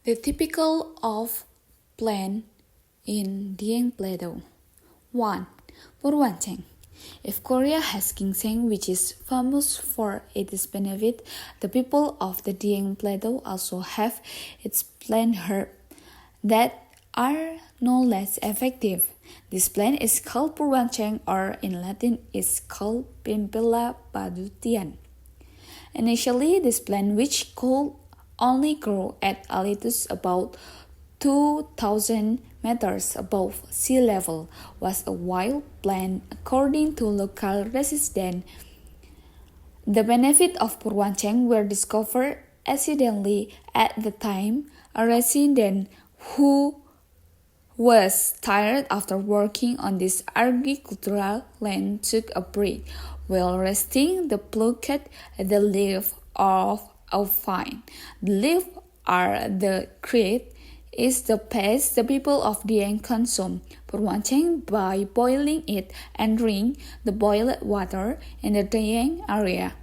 The typical of plant in Dieng Plateau. 1. Purwancheng. If Korea has ginseng, which is famous for its benefit, the people of the Dieng Plateau also have its plant herb that are no less effective. This plant is called Purwancheng, or in Latin is called Pimpilla padutian. Initially, this plant, which could only grow at altitudes about 2,000 meters above sea level, was a wild plant according to local residents. The benefits of Purwancheng were discovered accidentally at the time. A resident who was tired after working on this agricultural land took a break. While resting, the plucked the leaf of a vine. The leaf are the create is the paste the people of Dieng consume Purwancheng by boiling it and drink the boiled water in the Dieng area.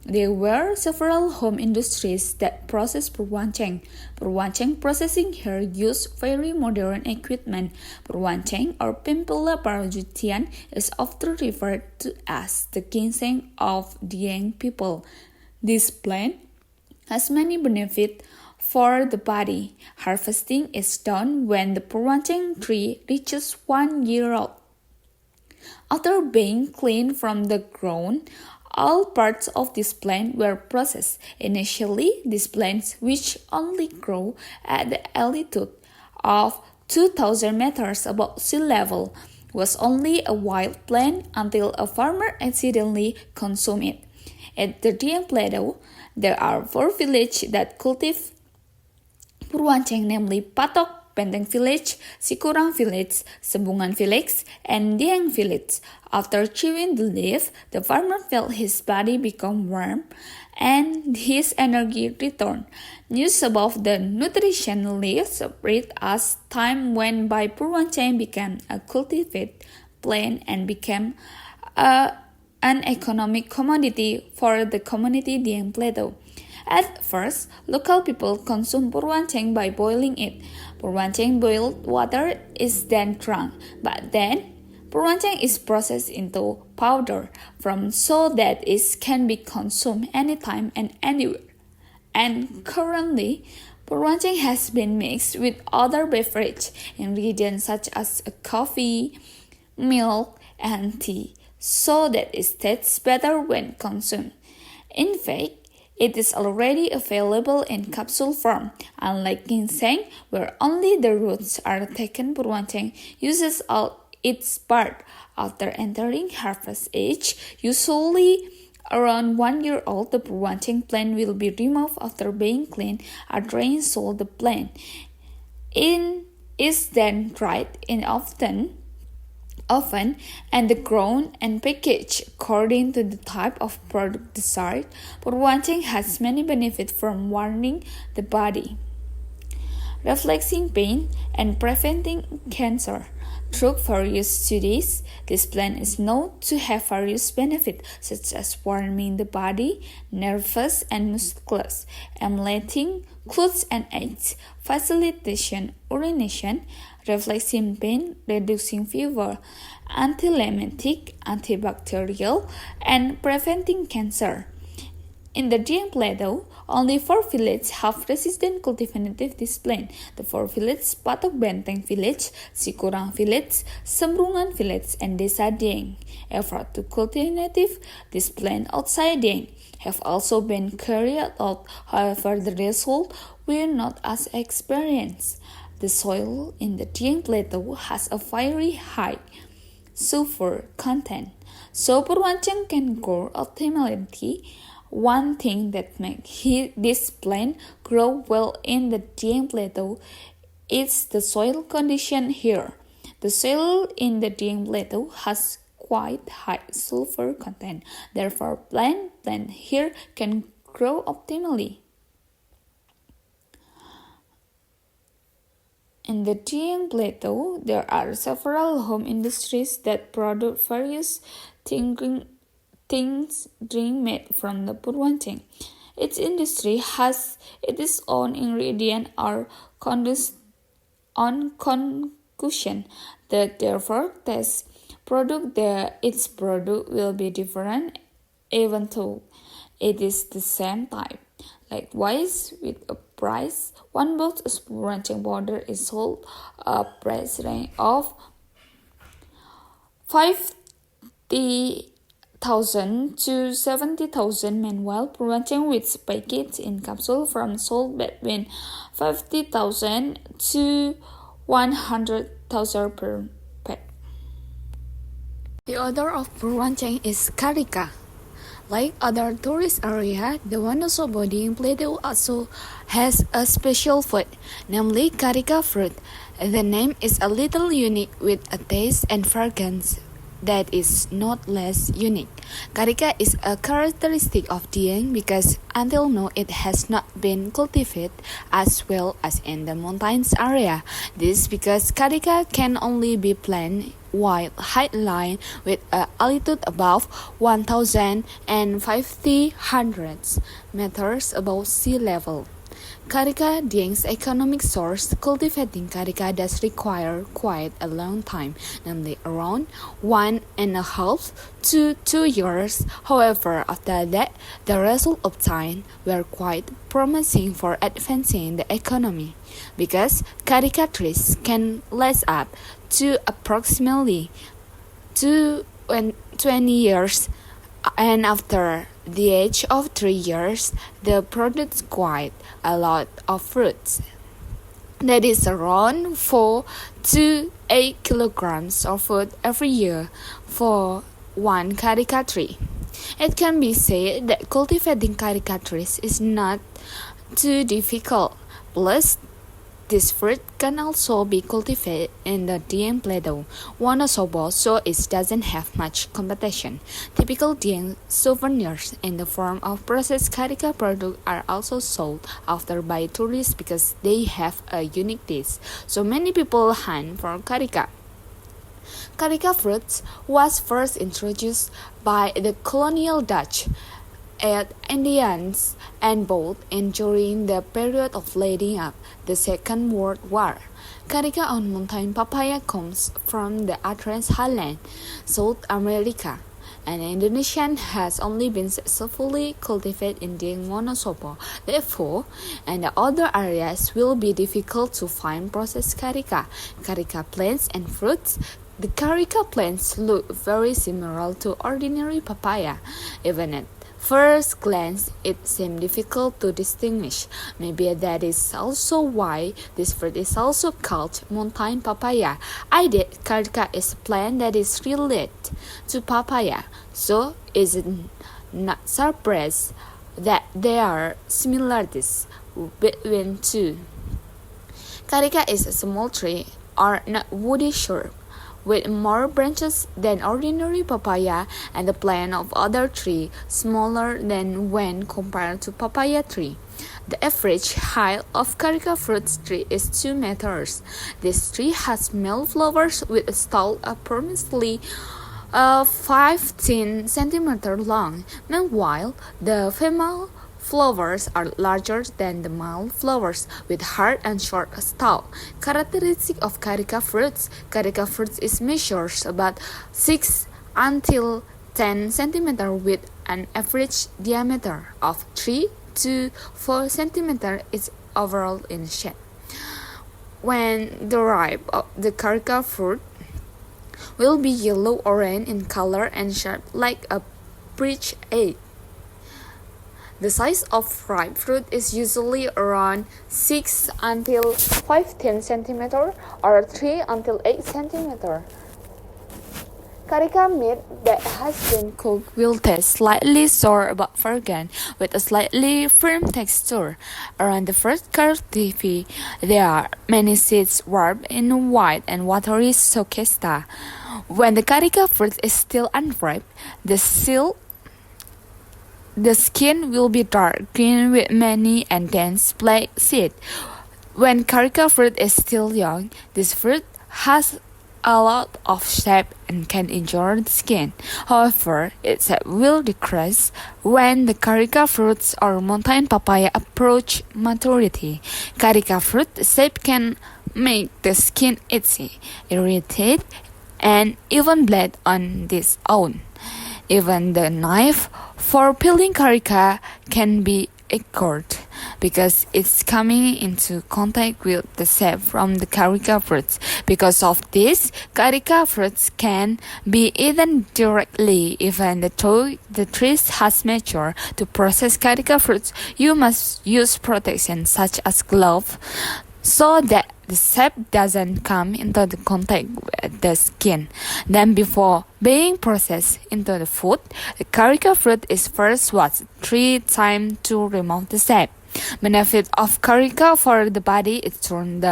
There were several home industries that processed Purwancheng. Purwancheng processing here used very modern equipment. Purwancheng, or Pimpilla parajutian, is often referred to as the ginseng of Dieng people. This plant has many benefits for the body. Harvesting is done when the Purwancheng tree reaches 1 year old. After being cleaned from the ground, all parts of this plant were processed. Initially, these plants, which only grow at the altitude of 2,000 meters above sea level, was only a wild plant until a farmer accidentally consumed it. At the Dieng Plateau, there are 4 villages that cultivate Purwancheng, namely Patok, Benteng Village, Sikurang Village, Sembungan Village, and Dieng Village. After chewing the leaf, the farmer felt his body become warm and his energy returned. News about the nutritionally spread as time went by. Purwancheng became a cultivated plant and became an economic commodity for the community Dieng Plateau. At first, local people consume Purwancheng by boiling it. Purwancheng boiled water is then drunk, but then Purwancheng is processed into powder so that it can be consumed anytime and anywhere. And currently, Purwancheng has been mixed with other beverage ingredients such as coffee, milk, and tea, so that it tastes better when consumed. In fact, it is already available in capsule form. Unlike ginseng, where only the roots are taken, Purwancheng uses all its part. After entering harvest age, usually around 1 year old, the Purwancheng plant will be removed after being cleaned or drained, so the plant is then dried in oven and grown and packaged according to the type of product desired. Purwancheng has many benefits from warming the body, reflecting pain, and preventing cancer. Through various studies, this plant is known to have various benefits such as warming the body, nervous and musculars, emulating clothes and eggs, facilitation urination, reflecting pain, reducing fever, anti-emetic, antibacterial, and preventing cancer. In the Dieng Plateau, only 4 villages have resistant cultivated this plant. The 4 villages, Patok Benteng Village, Sikurang Village, Sembungan Village, and Desa Dieng. Effort to cultivate this plant outside Dieng have also been carried out. However, the result were not as experienced. The soil in the Dieng Plateau has a very high sulfur content, so Purwancheng can grow optimally. One thing that makes this plant grow well in the Dieng Plateau is the soil condition here. The soil in the Dieng Plateau has quite high sulfur content, therefore plant here can grow optimally. In the Dieng Plateau, there are several home industries that produce various things drink made from the Purwancheng. Each industry has its own ingredient or on conclusion that therefore test its product will be different even though it is the same type. Likewise, with a price, one box of ranching powder is sold a price range of 50,000 to 70,000. Meanwhile, prevention with packets in capsule from sold between 50,000 to 100,000 per pack. The order of prevention is Karika. Like other tourist areas, the Wonosobo in Plateau also has a special food, namely Karika fruit. The name is a little unique with a taste and fragrance that is not less unique. Karika is a characteristic of Dieng because until now it has not been cultivated as well as in the mountains area. This because Karika can only be planted while height line with an altitude above 1,050 meters above sea level. Karika Dieng's economic source. Cultivating Karika does require quite a long time, namely around 1.5 to 2 years. However, after that, the results obtained were quite promising for advancing the economy, because Karika trees can last up to approximately 20 years, and after the age of 3 years, they produce quite a lot of fruits. That is around 4 to 8 kilograms of fruit every year for one Karika tree. It can be said that cultivating Karika trees is not too difficult. Plus, this fruit can also be cultivated in the Dieng Plateau, Wonosobo, so it doesn't have much competition. Typical Dieng souvenirs in the form of processed Karika products are also sold after by tourists because they have a unique taste. So many people hunt for Karika. Karika fruit was first introduced by the colonial Dutch Indians and both during the period of leading up the Second World War. Karika on mountain papaya comes from the Atlas Highlands, South America, and Indonesia has only been successfully cultivated in Dieng Wonosobo. Therefore, in the other areas will be difficult to find processed Karika. Karika plants and fruits. The Karika plants look very similar to ordinary papaya, even at first glance, it seems difficult to distinguish. Maybe that is also why this fruit is also called mountain papaya. I did Karika is a plant that is related to papaya, so is it not surprised that there are similarities between two. Karika is a small tree or not woody shrub with more branches than ordinary papaya, and the plant of other tree smaller than when compared to papaya tree. The average height of Karika fruit tree is 2 meters. This tree has male flowers with a stalk approximately 15 centimeters long. Meanwhile, the female flowers are larger than the male flowers with hard and short stalk. Characteristic of Karika fruits. Karika fruits is measures about 6 until 10 centimeters with an average diameter of 3 to 4 centimeters is overall in shape. When the ripe of the Karika fruit will be yellow-orange in color and shaped like a breech egg. The size of ripe fruit is usually around 6 until 15 cm or 3 until 8 cm. Karika meat that has been cooked will taste slightly sour but fragrant with a slightly firm texture. Around the first cultivation, there are many seeds wrapped in white and watery sokesta. When the Karika fruit is still unripe, the skin will be dark green with many and dense black seeds. When Karika fruit is still young, this fruit has a lot of sap and can injure the skin. However, its sap will decrease when the carica fruits or mountain papaya approach maturity. Carica fruit sap can make the skin itchy, irritate, and even bleed on its own. Even the knife for peeling carica can be ignored because it's coming into contact with the sap from the carica fruits. Because of this, carica fruits can be eaten directly even though the tree has matured. To process carica fruits, you must use protection such as gloves so that the sap doesn't come into the contact with the skin. Then before being processed into the food, the carica fruit is first washed 3 times to remove the sap. Benefit of carica for the body is turned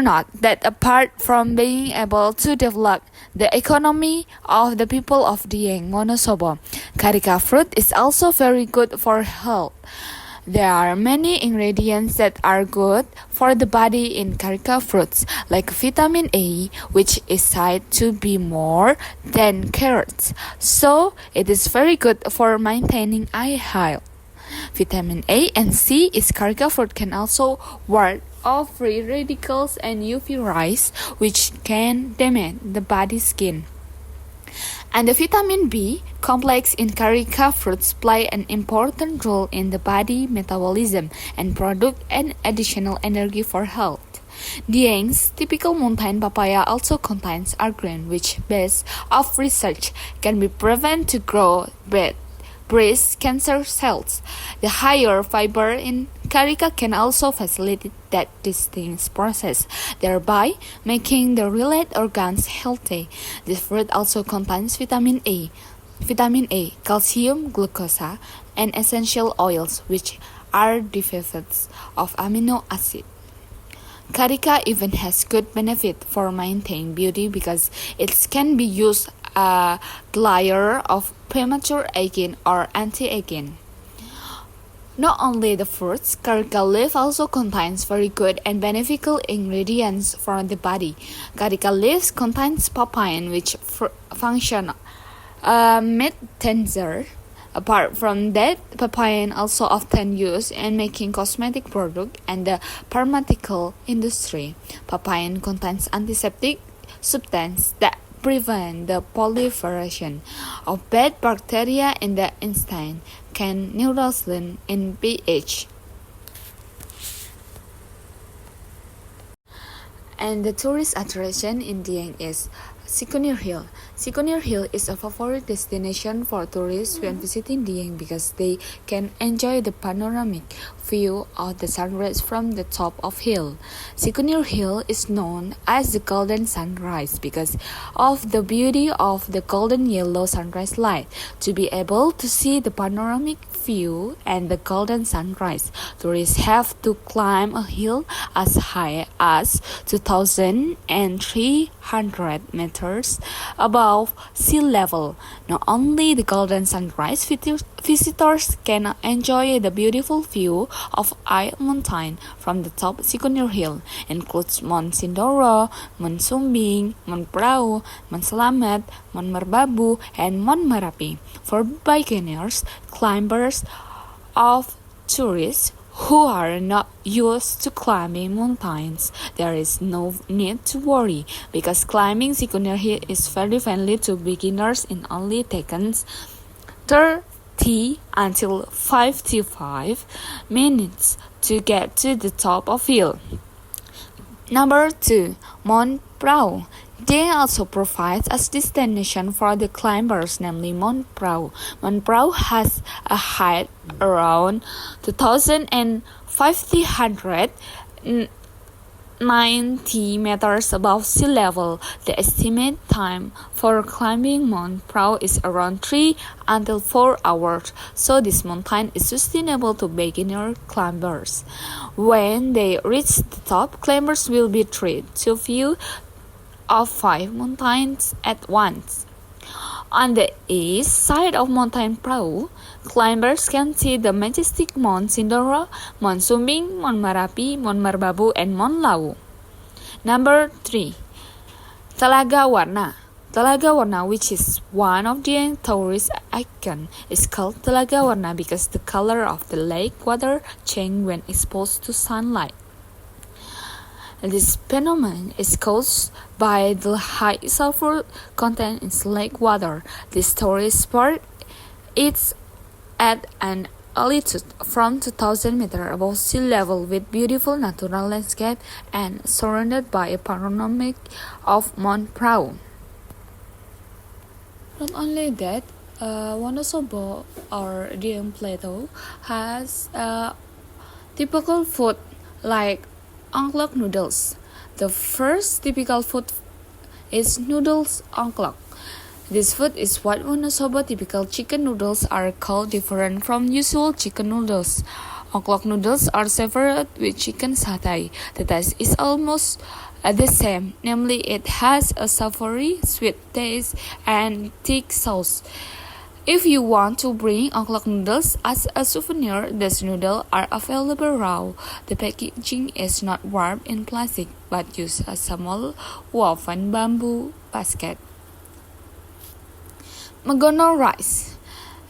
out that apart from being able to develop the economy of the people of Dieng Wonosobo, carica fruit is also very good for health. There are many ingredients that are good for the body in carica fruits, like vitamin A, which is said to be more than carrots, so it is very good for maintaining eye health. Vitamin A and C is carica fruit can also ward off free radicals and UV rays, which can damage the body skin. And the vitamin B complex in carica fruits play an important role in the body metabolism and produce an additional energy for health. Dieng's typical mountain papaya also contains arginine, which, based off research, can be prevented to grow breast cancer cells. The higher fiber in carica can also facilitate that distinct process, thereby making the related organs healthy. This fruit also contains vitamin A, calcium, glucose, and essential oils, which are derivatives of amino acid. Carica even has good benefit for maintaining beauty because it can be used a layer of premature aging or anti-aging. Not only the fruits, carica leaf also contains very good and beneficial ingredients for the body. Carica leaves contains papain, which function tensor. Apart from that, papain also often used in making cosmetic products and the pharmaceutical industry. Papain contains antiseptic substance that prevent the proliferation of bad bacteria in the intestine, can neutralize in pH. And the tourist attraction in Dieng is Sikunir Hill. Sikunir Hill is a favorite destination for tourists when visiting Dieng because they can enjoy the panoramic view of the sunrise from the top of hill. Sikunir Hill is known as the Golden Sunrise because of the beauty of the golden yellow sunrise light. To be able to see the panoramic view and the golden sunrise, tourists have to climb a hill as high as 2,300 meters above sea level. Not only the golden sunrise, visitors can enjoy the beautiful view of Ai Mountain from the top. Sikunir Hill includes Mount Sindoro, Mount Sumbing, Mount Prau, Mount Selamat, Mount Merbabu, and Mount Merapi. For beginners, climbers, of tourists who are not used to climbing mountains, there is no need to worry because climbing Sikunir Hill is very friendly to beginners in only takes 30 until 55 minutes to get to the top of hill. Number 2. Mount Prau. They also provides a destination for the climbers, namely Mount Prau. Mount Prau has a height around 2,590 meters above sea level. The estimated time for climbing Mount Prau is around 3 until 4 hours, so this mountain is sustainable to beginner climbers. When they reach the top, climbers will be treated to view of 5 mountains at once. On the east side of Mountain Prau, climbers can see the majestic Mount Sindoro, Mount Sumbing, Mount Merapi, Mount Merbabu, and Mount Lau. Number 3. Telaga Warna. Telaga Warna, which is one of the tourist icons, is called Telaga Warna because the color of the lake water changes when exposed to sunlight. This phenomenon is caused by the high sulfur content in lake water. This tourist spot is at an altitude from 2,000 meters above sea level with beautiful natural landscape and surrounded by a panoramic of Mount Prau. Not only that, Wonosobo or Dieng Plateau has typical food like ongklok noodles. The first typical food is noodles ongklok. This food is what Wonosobo typical chicken noodles are called, different from usual chicken noodles. Ongklok noodles are served with chicken satay. The taste is almost the same, namely it has a savory, sweet taste and thick sauce. If you want to bring ongklok noodles as a souvenir, these noodles are available raw. The packaging is not wrapped in plastic, but use a small woven bamboo basket. Megono rice.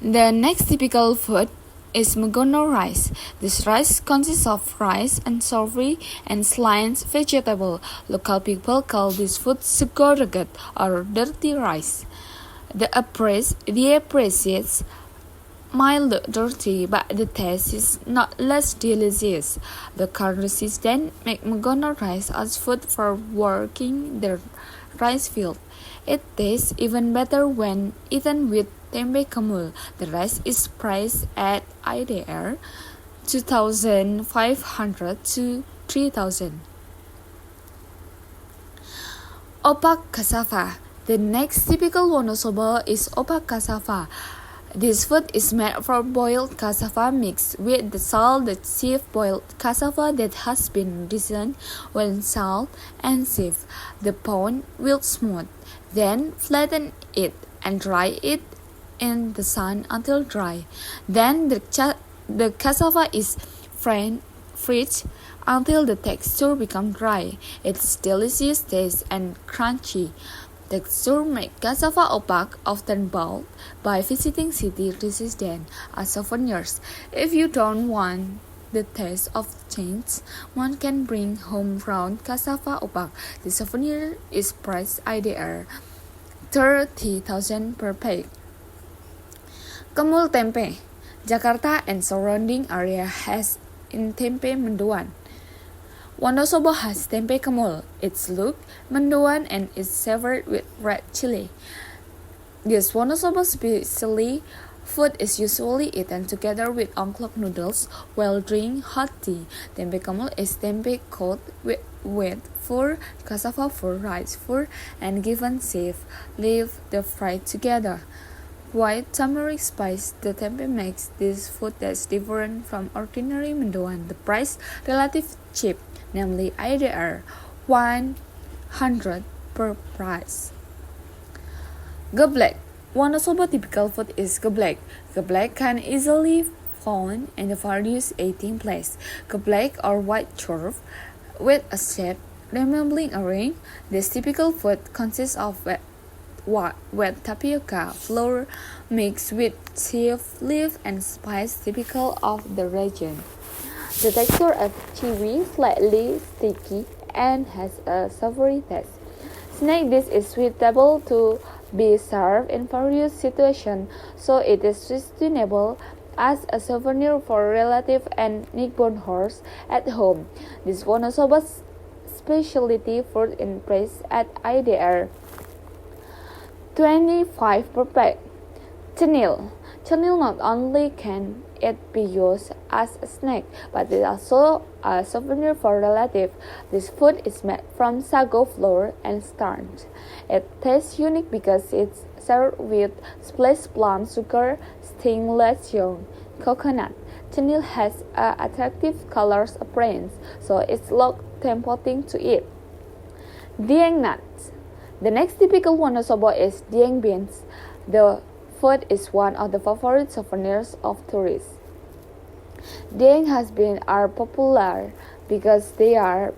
The next typical food is Megono rice. This rice consists of rice and savory and sliced vegetable. Local people call this food segoroget or dirty rice. The appreciates mild dirty, but the taste is not less delicious. The currencies then make Megono rice as food for working the rice field. It tastes even better when eaten with tempe kemul. The rice is priced at IDR 2,500 to 3,000. Opak cassava. The next typical Wonosobo is opak cassava. This food is made from boiled cassava mixed with the salted sieve boiled cassava that has been seasoned when salt and sieve. The pound will smooth. Then flatten it and dry it in the sun until dry. Then the cassava is freeze until the texture becomes dry. It's delicious taste and crunchy. Texture make cassava opak, often bought by visiting city residents as souvenirs. If you don't want the taste of change, one can bring home round cassava opak. The souvenir is priced IDR 30,000 per pack. Kemul tempe. Jakarta and surrounding area has in tempe mendoan. Wonosobo has tempe kemul. It's look mendoan and is served with red chili. This Wonosobo specialty food is usually eaten together with ongklok noodles while drinking hot tea. Tempe kemul is tempe coated with wet flour, cassava flour, rice flour, and given sieve. Leave the fried together. White turmeric spice, the tempe makes this food taste different from ordinary mendoan. The price relatively cheap, namely IDR 100 per price. Geblek. Wonosobo typical food is geblek. Geblek can easily found in the various eating place. Geblek or white turf with a shape resembling a ring. This typical food consists of wet tapioca flour mixed with sieve leaf and spice typical of the region. The texture is chewy, slightly sticky, and has a savory taste. Snack dish is suitable to be served in various situations, so it is sustainable as a souvenir for relative and newborn horse at home. This Wonosobo's specialty food in price at IDR 25 per pack. Chenil. Chenil not only can it be used as a snack, but it is also a souvenir for relative. This food is made from sago flour and starch. It tastes unique because it's served with spiced plum sugar, stingless young coconut. Chenil has attractive colors appearance, so it looks tempting to eat. Dieng nuts. The next typical Wonosobo is dieng beans. The food is one of the favorite souvenirs of tourists. Dieng has been are popular because they are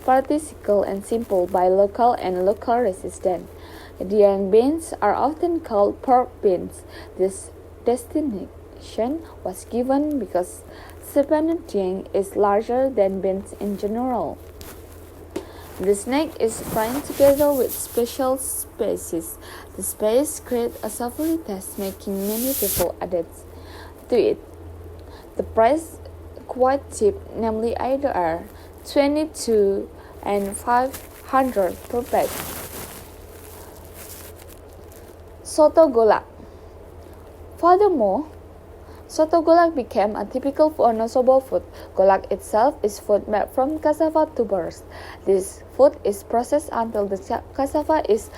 participle and simple by local and local resident. Dieng beans are often called pork beans. This designation was given because Sepanut dieng is larger than beans in general. The snake is fried together with special spices. The spices create a savory taste, making many people addicted to it. The price quite cheap, namely either 22 and 500 per bag. Soto golak. Furthermore, soto golak became a typical Wonosobo food. Golak itself is food made from cassava tubers. This food is processed until the cassava is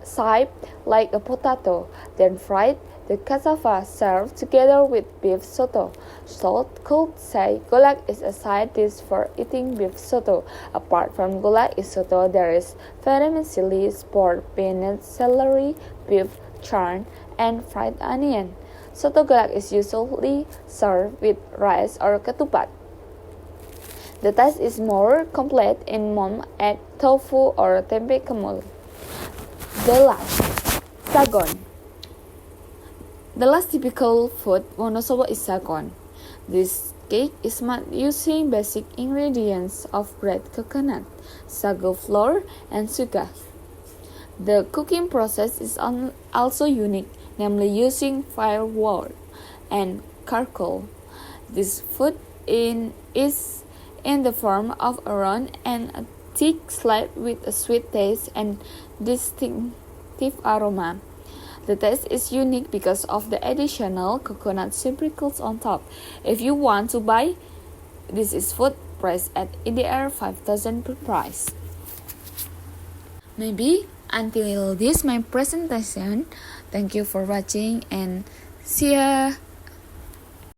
shaped like a potato, then fried. The cassava served together with beef soto. So could say golak is a side dish for eating beef soto. Apart from golak soto, there is vermicelli, sport, peanuts, celery, beef, churn, and fried onion. Soto golak is usually served with rice or ketupat. The taste is more complete in mom egg, tofu, or tempe kemul. The last, sagon. The last typical food Wonosobo is sagon. This cake is made using basic ingredients of red coconut, sago flour, and sugar. The cooking process is also unique, namely using firewood and charcoal. This food is in the form of a round and a thick slab with a sweet taste and distinctive aroma. The taste is unique because of the additional coconut sprinkles on top. If you want to buy, this is food priced at IDR 5,000 per price. Maybe until this my presentation. Thank you for watching and see ya.